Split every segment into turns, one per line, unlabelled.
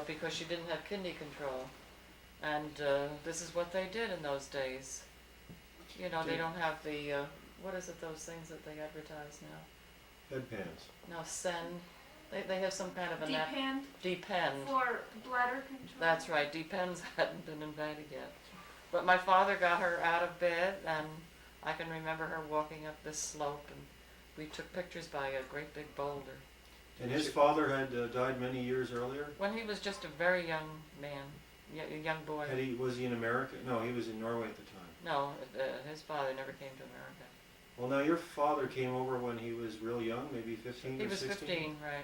because she didn't have kidney control. And this is what they did in those days. They don't have the, what is it, those things that they advertise now?
Bedpans.
No, Sen. They have some kind of a
Depend
Depend.
for bladder control.
That's right, Depends hadn't been invented yet. But my father got her out of bed, and I can remember her walking up this slope, and we took pictures by a great big boulder.
And his father had died many years earlier?
When he was just a very young man, a young boy.
Was he in America? No, he was in Norway at the time.
No, his father never came to America.
Well, now your father came over when he was real young, maybe 15 or 16?
He was 15, right.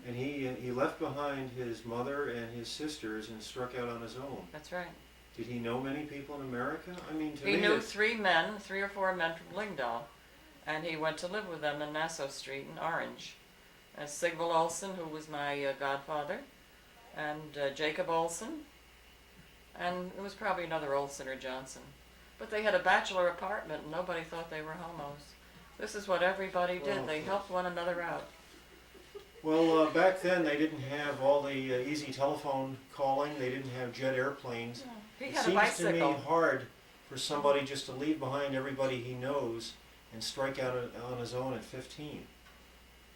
Mm-hmm.
And he left behind his mother and his sisters and struck out on his own.
That's right.
Did he know many people in America? I mean,
he knew 3 or 4 men from Lyngdal, and he went to live with them in Nassau Street in Orange. Sigvald Olsen, who was my godfather, and Jacob Olsen, and it was probably another Olsen or Johnson. But they had a bachelor apartment, and nobody thought they were homos. This is what everybody did. They helped one another out.
Well, back then they didn't have all the easy telephone calling. They didn't have jet airplanes.
Yeah. He had a
bicycle. It seems to me hard for somebody just to leave behind everybody he knows and strike out on his own at 15.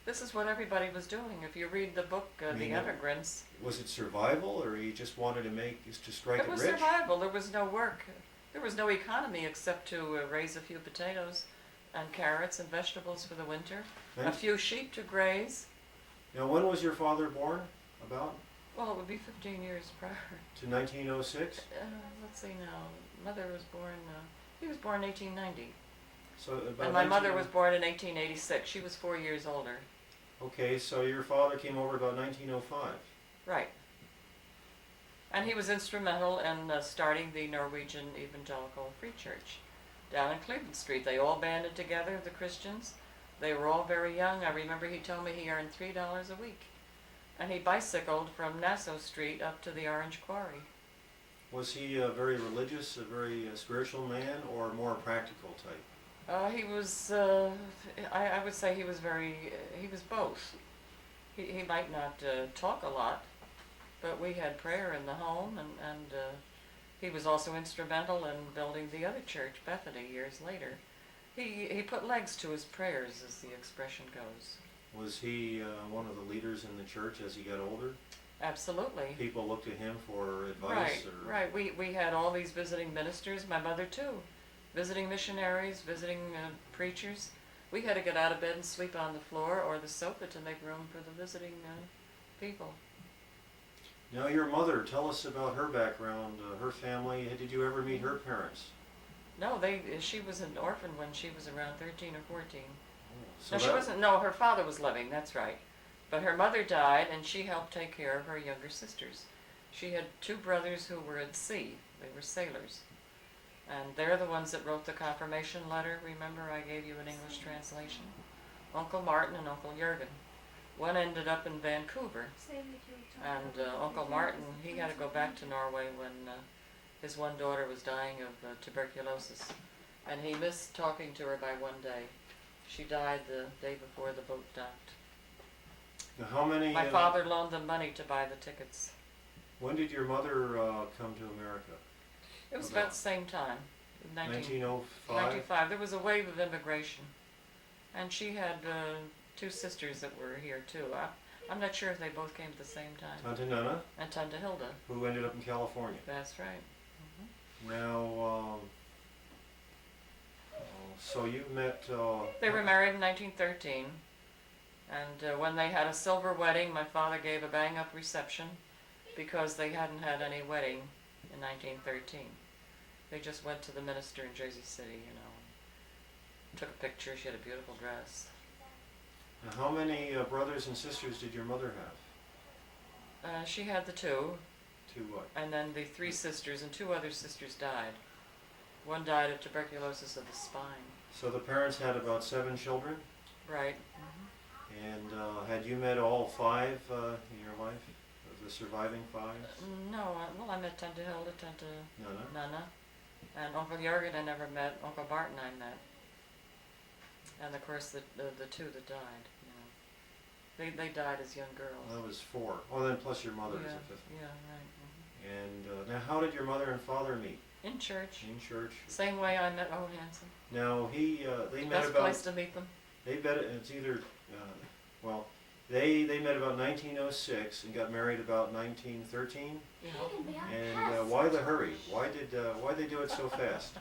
This is what everybody was doing. If you read the book, The Emigrants.
Was it survival, or he just wanted to strike it rich?
It was survival. There was no work. There was no economy except to raise a few potatoes and carrots and vegetables for the winter. A few sheep to graze.
Now, when was your father born, about?
Well, it would be 15 years prior.
To 1906?
Let's see now. Mother was born, he was born in 1890.
So about
and my mother was born in 1886. She was 4 years older.
Okay, so your father came over about 1905.
Right. And he was instrumental in starting the Norwegian Evangelical Free Church down in Cleveland Street. They all banded together, the Christians. They were all very young. I remember he told me he earned $3 a week. And he bicycled from Nassau Street up to the Orange Quarry.
Was he a very religious, a very spiritual man, or more practical type?
He was, I would say he was he was both. He might not talk a lot, but we had prayer in the home, and he was also instrumental in building the other church, Bethany, years later. He put legs to his prayers, as the expression goes.
Was he one of the leaders in the church as he got older?
Absolutely.
People looked to him for advice?
Right. We had all these visiting ministers, my mother too. Visiting missionaries, visiting preachers. We had to get out of bed and sleep on the floor or the sofa to make room for the visiting people.
Now your mother, tell us about her background, her family. Did you ever meet her parents?
No, she was an orphan when she was around 13 or 14.
So
no, she wasn't. No, her father was living, that's right. But her mother died, and she helped take care of her younger sisters. She had 2 brothers who were at sea. They were sailors. And they're the ones that wrote the confirmation letter. Remember, I gave you an English translation? Uncle Martin and Uncle Jurgen. One ended up in Vancouver. And Uncle Martin, he had to go back to Norway when his one daughter was dying of tuberculosis. And he missed talking to her by 1 day. She died the day before the boat docked.
Now how many...
My father loaned them money to buy the tickets.
When did your mother come to America?
It was about the same time,
1905?
1905. There was a wave of immigration. And she had 2 sisters that were here too. I'm not sure if they both came at the same time.
Tante Nana?
And Tante Hilda.
Who ended up in California.
That's right. Mm-hmm.
Now, so you met...
They were married in 1913. And when they had a silver wedding, my father gave a bang-up reception because they hadn't had any wedding in 1913. They just went to the minister in Jersey City, took a picture. She had a beautiful dress.
Now how many brothers and sisters did your mother have?
She had the 2.
2 what?
And then the 3 sisters, and 2 other sisters died. One died of tuberculosis of the spine.
So the parents had about 7 children?
Right. Mm-hmm.
And had you met all 5 in your life? The surviving 5?
No, well, I met Tante Hilda, Tante Nana. And Uncle Jurgen I never met. Uncle Martin I met. And of course the 2 that died, They died as young girls.
I was 4. Oh, then plus your mother is
Yeah,
a 5th.
yeah, right.
And now, how did your mother and father meet?
In church.
In church.
Same way I met O. Hansen.
Now they met
Best
about.
place to meet them.
They met. It's either, well, they met about 1906 and got married about 1913.
You know.
And why the hurry? Why they do it so fast?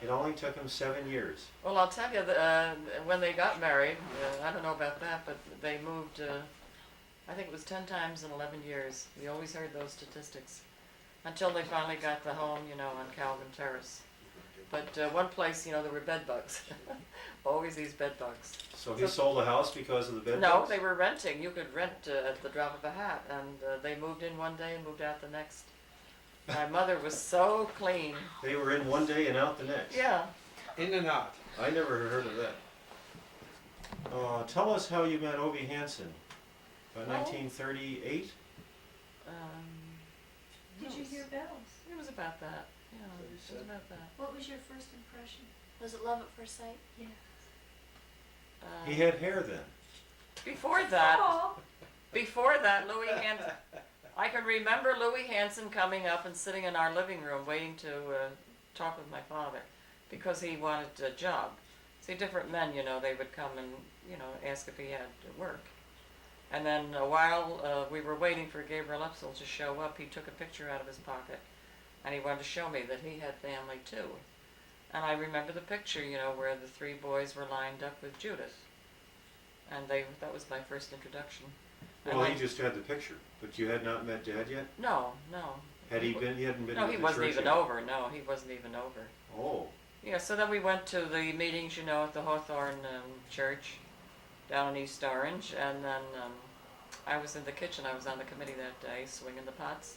It only took them 7 years.
Well, I'll tell you, when they got married, I don't know about that, but they moved, I think it was 10 times in 11 years. We always heard those statistics. Until they finally got the home, you know, on Calvin Terrace. But one place, you know, there were bed bugs. Always these bed bugs.
So he sold the house because of the bed
No,
bugs?
they were renting. You could rent at the drop of a hat. And they moved in one day and moved out the next. My mother was so clean.
They were in one day and out the next?
Yeah.
In and out.
I never heard of that. Tell us how you met Ovi Hansen. About 1938?
Did you hear bells?
It was about that. Yeah, it was about that.
What was your first impression? Was it love at first sight? Yeah.
He had hair then.
Before that, Louis Hansen. I can remember Louis Hansen coming up and sitting in our living room waiting to talk with my father because he wanted a job. See, different men, you know, they would come and, you know, ask if he had work. And then while we were waiting for Gabriel Upsall to show up, he took a picture out of his pocket and he wanted to show me that he had family too. And I remember the picture, you know, where the 3 boys were lined up with Judith. And that was my first introduction.
Well, he just had the picture, but you had not met Dad yet?
No.
He hadn't been
No,
to
he
the
wasn't
church
even
yet?
over. No, he wasn't even over.
Oh.
Yeah, so then we went to the meetings, you know, at the Hawthorne Church down in East Orange. And then I was in the kitchen. I was on the committee that day, swinging the pots.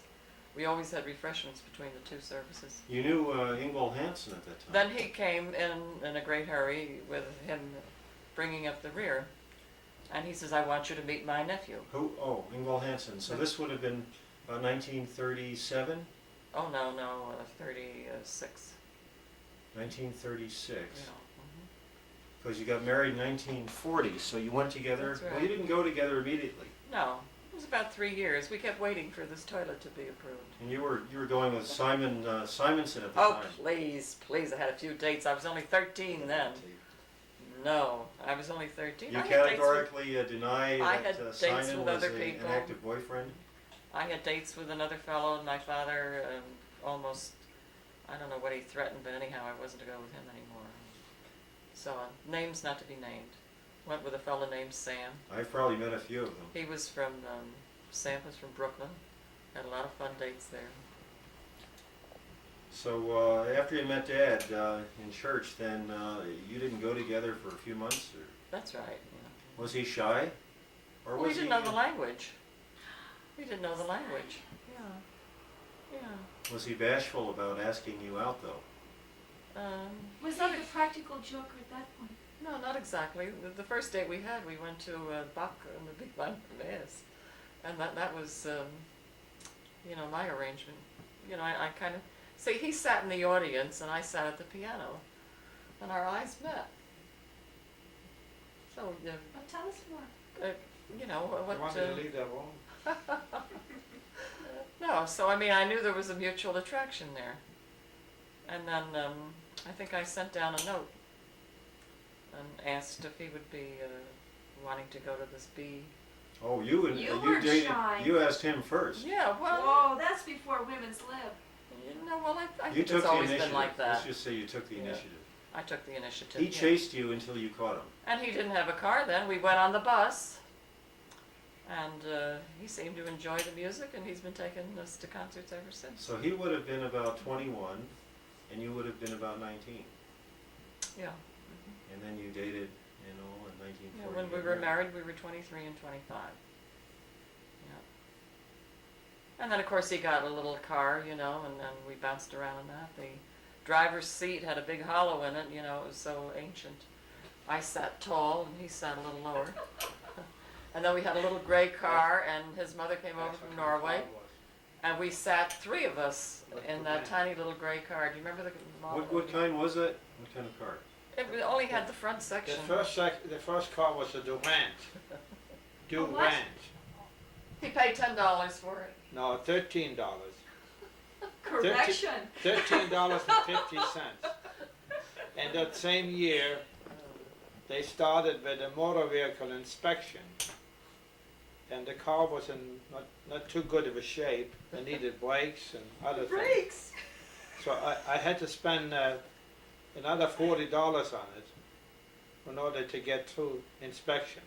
We always had refreshments between the 2 services.
You knew Ingvald Hansen at that time?
Then he came in a great hurry with him bringing up the rear. And he says, I want you to meet my nephew.
Who? Oh, Ingvald Hansen. So this would have been about 1937?
Oh, no, 36.
1936.
Yeah.
Because you got married in 1940, so you went together.
That's right.
Well, you didn't go together immediately.
No, it was about 3 years. We kept waiting for this toilet to be approved.
And you were going with Simon Simonson at the
Oh,
time.
please. I had a few dates. I was only 13 then. No, I was only 13.
You
I had dates
categorically deny
I had
that
dates
Simon
with
was
other
an
people.
active boyfriend?
I had dates with another fellow, and my father almost, I don't know what he threatened, but anyhow, I wasn't to go with him anymore. So, names not to be named. Went with a fellow named Sam.
I've probably met a few of them.
He was from, Sam was from Brooklyn. Had a lot of fun dates there.
So after you met Dad in church, then you didn't go together for a few months? Or
That's right. Yeah.
was he shy? Or
Well,
was
he didn't know the language. He didn't know the language. Yeah.
Was he bashful about asking you out, though?
Was he a practical joker at that point?
No, not exactly. The first date we had, we went to Bach and the Big Band Mass. And that was, you know, my arrangement. You know, I kind of... See, he sat in the audience and I sat at the piano. And our eyes met. So,
Well, tell us more.
you know, what...
You wanted to leave that room?
No, so I mean, I knew there was a mutual attraction there. And then I think I sent down a note and asked if he would be wanting to go to this bee.
Oh, you
weren't
dated.
shy.
You asked him first.
Yeah, well,
Whoa, that's before women's lib.
you know, well, I
You
think
took
it's
the
always
initiative.
been like that.
Let's just say you took the
Yeah.
initiative.
I took the initiative.
He
yeah.
chased you until you caught him.
And he didn't have a car then. We went on the bus. And he seemed to enjoy the music, and he's been taking us to concerts ever since.
So he would have been about 21, and you would have been about 19.
Yeah.
And then you dated, you know, in 1940.
Yeah, when we were married, we were 23 and 25. Yeah. And then, of course, he got a little car, you know, and then we bounced around in that. The driver's seat had a big hollow in it, you know, it was so ancient. I sat tall, and he sat a little lower. And then we had a little gray car, and his mother came over from Norway, and we sat 3 of us in that tiny little gray car. Do you remember the model?
What kind was it? What kind of car?
It only had the front section.
The first car was a Durant. due
A what?
rent.
He paid $10 for it.
No, $13.
Correction.
$13.50. And that same year, they started with a motor vehicle inspection. And the car was in not too good of a shape. It needed brakes and other things.
Brakes.
So I had to spend another $40 on it in order to get through inspection.